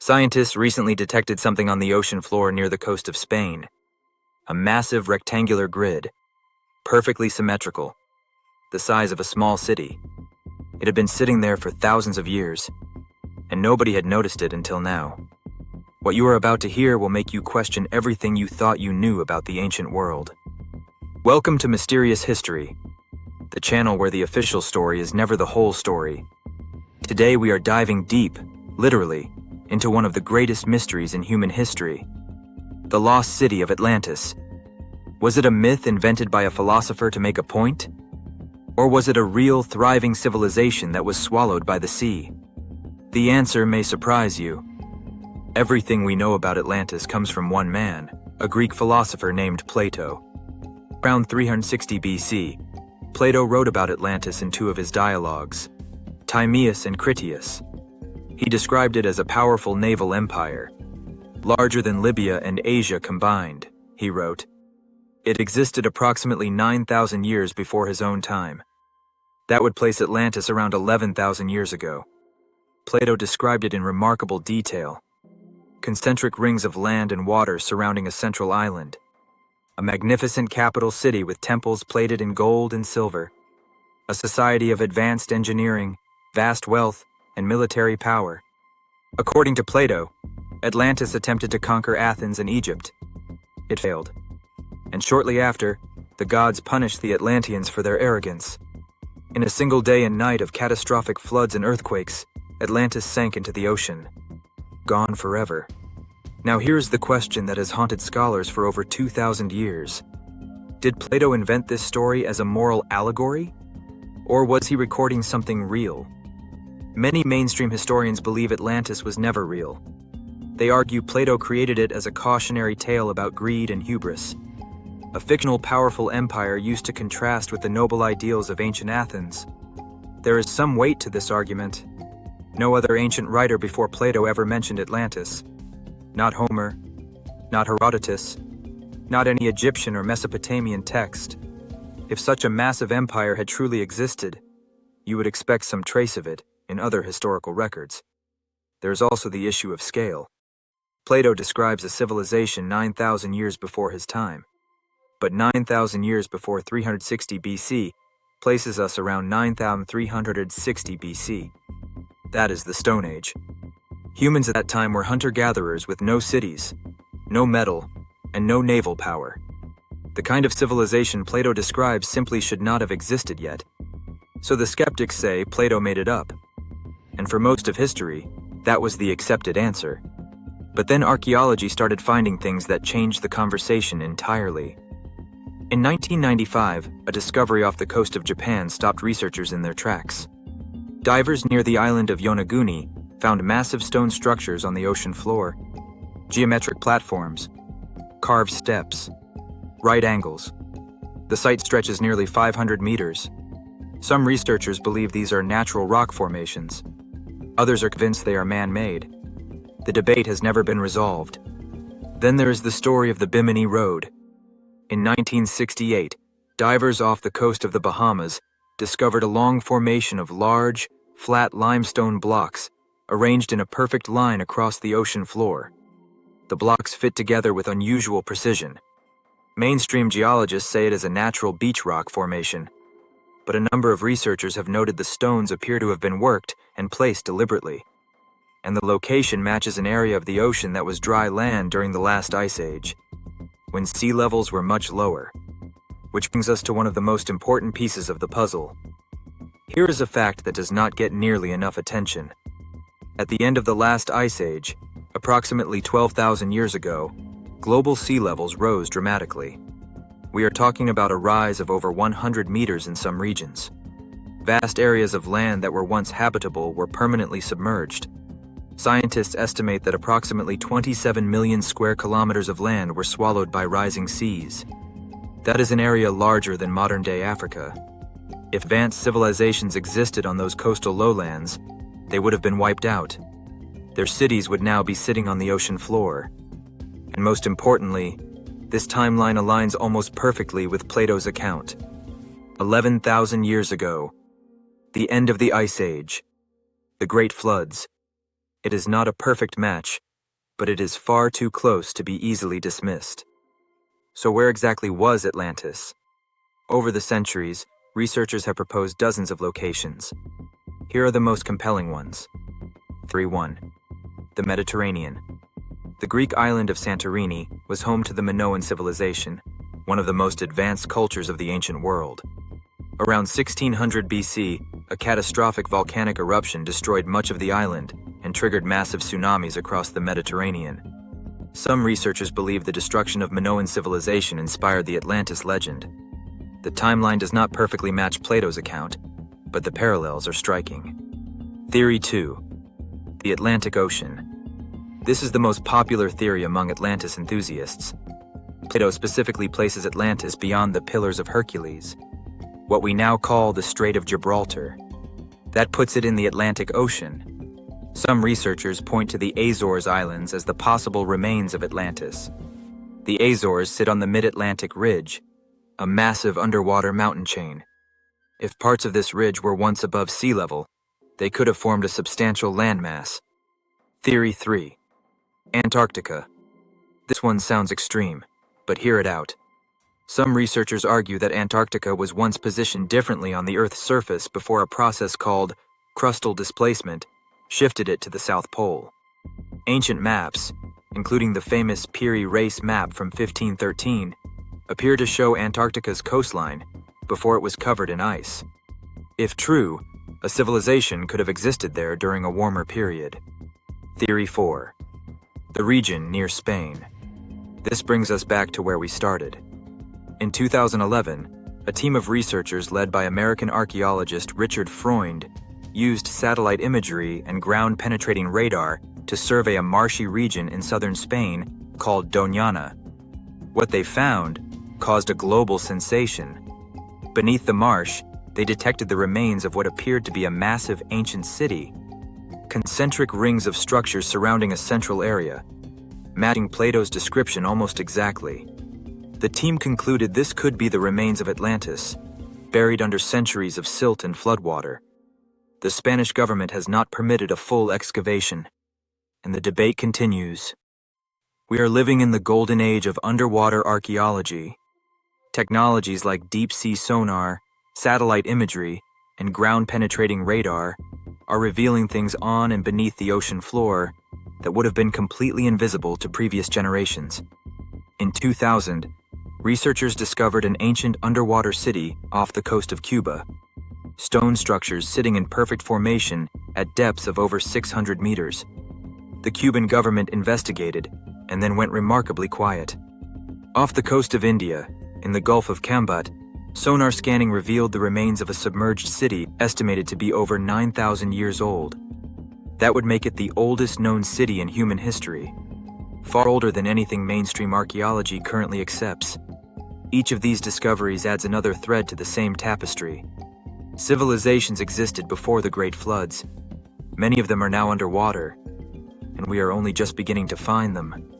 Scientists recently detected something on the ocean floor near the coast of Spain. A massive rectangular grid, perfectly symmetrical, the size of a small city. It had been sitting there for thousands of years, and nobody had noticed it until now. What you are about to hear will make you question everything you thought you knew about the ancient world. Welcome to Mysterious History, the channel where the official story is never the whole story. Today we are diving deep, literally, into one of the greatest mysteries in human history, the lost city of Atlantis. Was it a myth invented by a philosopher to make a point? Or was it a real, thriving civilization that was swallowed by the sea? The answer may surprise you. Everything we know about Atlantis comes from one man, a Greek philosopher named Plato. Around 360 BC, Plato wrote about Atlantis in two of his dialogues, Timaeus and Critias. He described it as a powerful naval empire, larger than Libya and Asia combined, he wrote. It existed approximately 9,000 years before his own time. That would place Atlantis around 11,000 years ago. Plato described it in remarkable detail. Concentric rings of land and water surrounding a central island. A magnificent capital city with temples plated in gold and silver. A society of advanced engineering, vast wealth, and military power. According to Plato, Atlantis attempted to conquer Athens and Egypt. It failed. And shortly after, the gods punished the Atlanteans for their arrogance. In a single day and night of catastrophic floods and earthquakes, Atlantis sank into the ocean. Gone forever. Now here's the question that has haunted scholars for over 2,000 years. Did Plato invent this story as a moral allegory? Or was he recording something real? Many mainstream historians believe Atlantis was never real. They argue Plato created it as a cautionary tale about greed and hubris, a fictional powerful empire used to contrast with the noble ideals of ancient Athens. There is some weight to this argument. No other ancient writer before Plato ever mentioned Atlantis. Not Homer, not Herodotus, not any Egyptian or Mesopotamian text. If such a massive empire had truly existed, you would expect some trace of it in other historical records. There is also the issue of scale. Plato describes a civilization 9,000 years before his time, but 9,000 years before 360 BC places us around 9,360 BC. That is the Stone Age. Humans at that time were hunter-gatherers with no cities, no metal, and no naval power. The kind of civilization Plato describes simply should not have existed yet. So the skeptics say Plato made it up. And for most of history, that was the accepted answer. But then archaeology started finding things that changed the conversation entirely. In 1995, a discovery off the coast of Japan stopped researchers in their tracks. Divers near the island of Yonaguni found massive stone structures on the ocean floor, geometric platforms, carved steps, right angles. The site stretches nearly 500 meters. Some researchers believe these are natural rock formations. Others are convinced they are man-made. The debate has never been resolved. Then there is the story of the Bimini Road. In 1968, divers off the coast of the Bahamas discovered a long formation of large, flat limestone blocks arranged in a perfect line across the ocean floor. The blocks fit together with unusual precision. Mainstream geologists say it is a natural beach rock formation, but a number of researchers have noted the stones appear to have been worked and placed deliberately. And the location matches an area of the ocean that was dry land during the last ice age, when sea levels were much lower. Which brings us to one of the most important pieces of the puzzle. Here is a fact that does not get nearly enough attention. At the end of the last ice age, approximately 12,000 years ago, global sea levels rose dramatically. We are talking about a rise of over 100 meters in some regions. Vast areas of land that were once habitable were permanently submerged. Scientists estimate that approximately 27 million square kilometers of land were swallowed by rising seas. That is an area larger than modern-day Africa. If advanced civilizations existed on those coastal lowlands, they would have been wiped out. Their cities would now be sitting on the ocean floor. And most importantly, this timeline aligns almost perfectly with Plato's account. 11,000 years ago, the end of the Ice Age, the Great Floods, It is not a perfect match, but it is far too close to be easily dismissed. So where exactly was Atlantis? Over the centuries, researchers have proposed dozens of locations. Here are the most compelling ones. 3.1. The Mediterranean. The Greek island of Santorini was home to the Minoan civilization, one of the most advanced cultures of the ancient world. Around 1600 BC, a catastrophic volcanic eruption destroyed much of the island and triggered massive tsunamis across the Mediterranean. Some researchers believe the destruction of Minoan civilization inspired the Atlantis legend. The timeline does not perfectly match Plato's account, but the parallels are striking. Theory 2. The Atlantic Ocean. This is the most popular theory among Atlantis enthusiasts. Plato specifically places Atlantis beyond the Pillars of Hercules, what we now call the Strait of Gibraltar. That puts it in the Atlantic Ocean. Some researchers point to the Azores Islands as the possible remains of Atlantis. The Azores sit on the mid-Atlantic ridge, a massive underwater mountain chain. If parts of this ridge were once above sea level, they could have formed a substantial landmass. Theory 3. Antarctica. This one sounds extreme, but hear it out. Some researchers argue that Antarctica was once positioned differently on the Earth's surface before a process called crustal displacement shifted it to the South Pole. Ancient maps, including the famous Piri Reis map from 1513, appear to show Antarctica's coastline before it was covered in ice. If true, a civilization could have existed there during a warmer period. Theory 4. The region near Spain. This brings us back to where we started. In 2011, a team of researchers led by American archaeologist Richard Freund used satellite imagery and ground-penetrating radar to survey a marshy region in southern Spain called Doñana. What they found caused a global sensation. Beneath the marsh, they detected the remains of what appeared to be a massive ancient city. Concentric rings of structures surrounding a central area, matching Plato's description almost exactly. The team concluded this could be the remains of Atlantis, buried under centuries of silt and floodwater. The Spanish government has not permitted a full excavation, and the debate continues. We are living in the golden age of underwater archaeology. Technologies like deep-sea sonar, satellite imagery, and ground-penetrating radar are revealing things on and beneath the ocean floor that would have been completely invisible to previous generations. In 2000, researchers discovered an ancient underwater city off the coast of Cuba. Stone structures sitting in perfect formation at depths of over 600 meters. The Cuban government investigated and then went remarkably quiet. Off the coast of India, in the Gulf of Cambat, sonar scanning revealed the remains of a submerged city estimated to be over 9,000 years old. That would make it the oldest known city in human history, far older than anything mainstream archaeology currently accepts. Each of these discoveries adds another thread to the same tapestry. Civilizations existed before the Great Floods. Many of them are now underwater, and we are only just beginning to find them.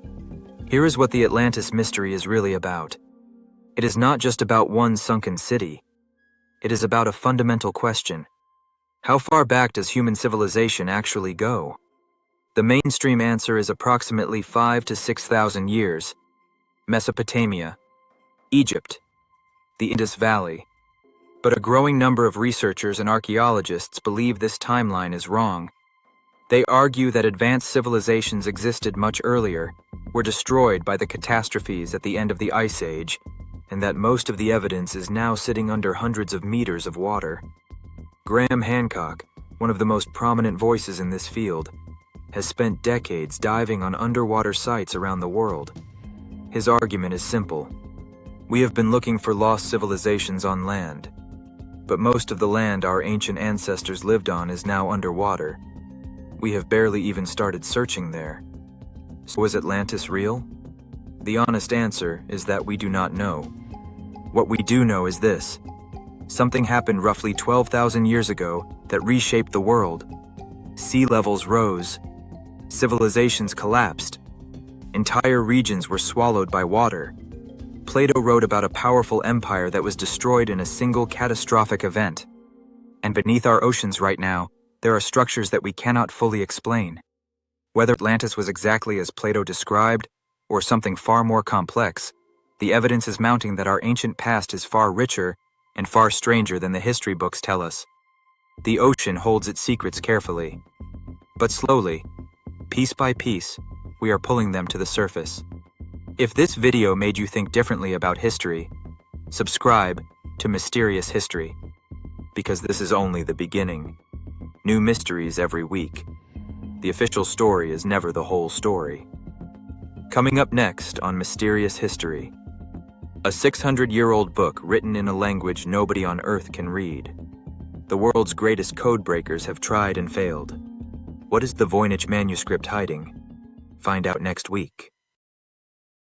Here is what the Atlantis mystery is really about. It is not just about one sunken city. It is about a fundamental question. How far back does human civilization actually go? The mainstream answer is approximately 5,000 to 6,000 years. Mesopotamia, Egypt, the Indus Valley. But a growing number of researchers and archaeologists believe this timeline is wrong. They argue that advanced civilizations existed much earlier, were destroyed by the catastrophes at the end of the Ice Age, and that most of the evidence is now sitting under hundreds of meters of water. Graham Hancock, one of the most prominent voices in this field, has spent decades diving on underwater sites around the world. His argument is simple. We have been looking for lost civilizations on land, but most of the land our ancient ancestors lived on is now underwater. We have barely even started searching there. So was Atlantis real? The honest answer is that we do not know. What we do know is this. Something happened roughly 12,000 years ago that reshaped the world. Sea levels rose. Civilizations collapsed. Entire regions were swallowed by water. Plato wrote about a powerful empire that was destroyed in a single catastrophic event. And beneath our oceans right now, there are structures that we cannot fully explain. Whether Atlantis was exactly as Plato described, or something far more complex, the evidence is mounting that our ancient past is far richer and far stranger than the history books tell us. The ocean holds its secrets carefully, but slowly, piece by piece, we are pulling them to the surface. If this video made you think differently about history, subscribe to Mysterious History, because this is only the beginning. New mysteries every week. The official story is never the whole story. Coming up next on Mysterious History, a 600-year-old book written in a language nobody on Earth can read. The world's greatest code breakers have tried and failed. What is the Voynich manuscript hiding? Find out next week.